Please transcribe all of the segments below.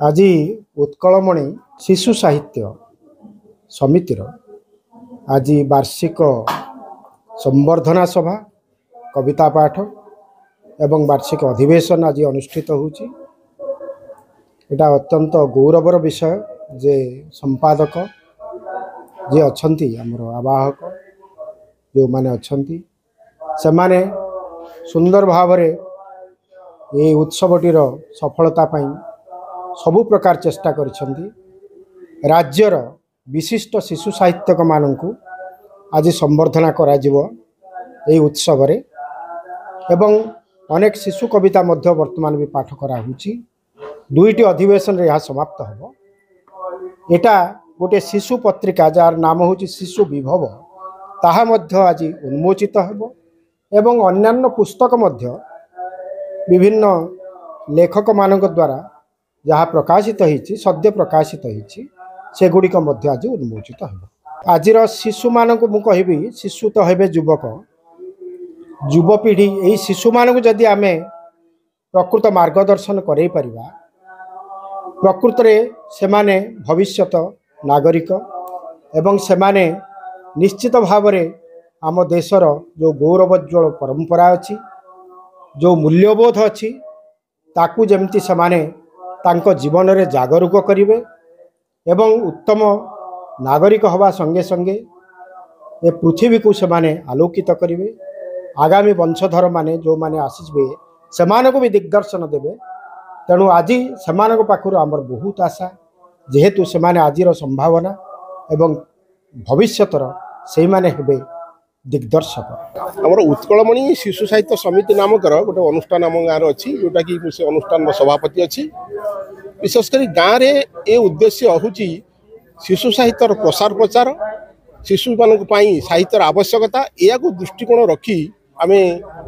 आज उत्कलमणि शिशु साहित्य समितिर आज वार्षिक संवर्धना सभा कविता पाठ एवं वार्षिक अधिवेशन आज अनुष्ठित होउची। एटा अत्यंत गौरवर विषय जे संपादक जे अछंती हमरो आवाहक जो माने अछंती से माने सुंदर भावरे ये उत्सवटीर सफलता पाई सबु प्रकार चेष्टा करिसेंती। राज्यर विशिष्ट शिशु साहित्यक माननकु आज संवर्धना करा जिवो एई उत्सव रे एवं अनेक शिशु कविता मध्य वर्तमान भी पाठ करा हुची। दुईटी अधिवेशन रे यह समाप्त हबो। एटा गोटे शिशु पत्रिका जार नाम होची शिशु विभव ताहा मध्य आज उन्मोचित हबो एवं अन्यान्य पुस्तक मध्य विभिन्न लेखक मानक द्वारा जहाँ प्रकाशित होती सद्य प्रकाशित होती से गुड़िक मध्य आज उन्मोचित हो। आजिर शिशु मानक मु कहबी शिशु तो हेबे युवक युवपीढ़ी यही शिशु मानक जदि आमे प्रकृत मार्गदर्शन करई परिबा प्रकृत रे सेमाने भविष्यत नागरिक एवं सेमाने निश्चित भाव रे आम देशर जो गौरवोज्वल परंपरा अच्छी जो मूल्यबोध अच्छी ताकू जेमती सेमाने तांको जीवन रे जागरूक करिवे एवं उत्तम नागरिक हवा संगे संगे ए पृथ्वी को सेमाने आलोकित करिवे। आगामी वंशधर माने जो माने आसीबे सेमानको भी दिग्दर्शन देवे। तेणु आज सेमानको पाखरु आमर बहुत आशा जेहेतु सेमाने आजिर संभावना एवं भविष्यतर सेई माने हेबे दिग्दर्शक। आमर उत्कलमणि शिशु साहित्य समिति नामक गोटे अनुष्ठान आम गाँव अच्छी जोटा कि से अनुष्ठान सभापति अच्छी। विशेषकर गाँव में ये उद्देश्य हूँ शिशु साहित्यर प्रसार प्रचार शिशु मान साहित्यर आवश्यकता या दृष्टिकोण रखी आम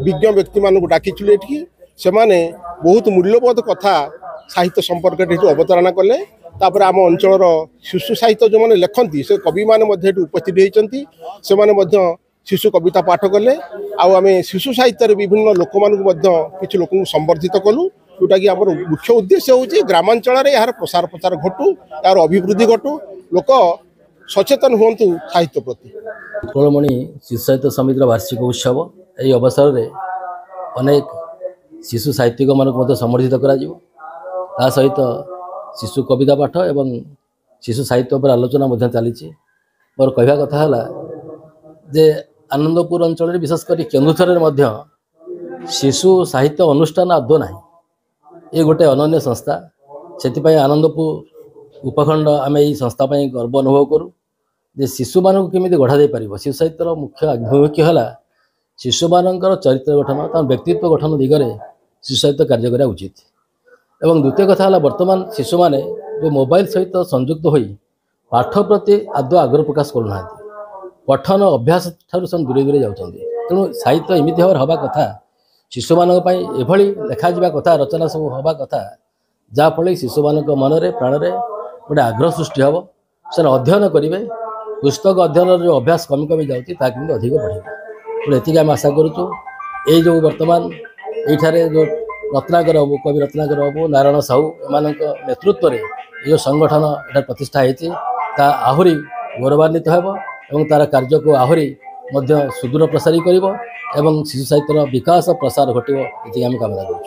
विज्ञ व्यक्ति मान डाकिलु ये से बहुत मूल्यबोध कथा साहित्य संपर्क अवतारणा कले। तापर आम अंचल शिशु साहित्य जो मैंने लिखती से कवि मैंने उपस्थित होती से शिशु कविता पाठ कले। आम शिशु साहित्य विभिन्न लोक कि लोक संवर्धित कलु जोटा कि आम मुख्य उद्देश्य हूँ ग्रामांचल यार प्रसार प्रचार घटू यार अभिवृद्धि घटू लोक सचेतन हूँ साहित्य प्रति। उत्कलमणि शिशु साहित्य समितिर वार्षिक उत्सव यही अवसर में अनेक शिशु साहित्यिक मानक सम्बर्धित करा सहित शिशु कविता पाठ एवं शिशु साहित्य पर आलोचना चली। मोर कहवा कथा है जे आनंदपुर अंचल विशेषकर केन्दुझर शिशु साहित्य अनुष्ठान आदौ ना ये गोटे अनन्य संस्था से आनंदपुर उपखंड आम यही संस्था गर्व अनुभव करूँ जे शिशु मानक केमी गढ़ा दे पार। शिशु साहित्यर मुख्य अभिमुख्य है शिशु मानकर चरित्र गठन व्यक्तित्व गठन दिगरे शिशु साहित्य कार्य करा उचित। एवं द्वितीय कथा है वर्तमान शिशु माने जो मोबाइल सहित संयुक्त हो पाठ प्रति आदौ आग्रह प्रकाश करूना पठन अभ्यास ठार से दूरे दूरे जाऊँच। तेणु साहित्य एमती भाव हवा कथा शिशु मान एभली लेखा जा कथा रचना सब हवा कथा जहाँफल शिशु मान मनरे प्राणरे गोटे आग्रह सृष्टि हम से अध्ययन करेंगे। पुस्तक अध्ययन जो अभ्यास कमी कमी जाऊँगी ताकि अधिक बढ़े। तेणु एति आम आशा करूँ ये जो वर्तमान ये जो रत्नाकर बाबू कवि रत्नाकर बाबू नारायण साहू एम नेतृत्व में जो संगठन यहाँ प्रतिष्ठा होती आहरी गौरवान्वित हो तार कार्य को आहरी सुदूर प्रसारी कर शिशु साहित्यर विकास प्रसार घटो ये आम कामना करूँ।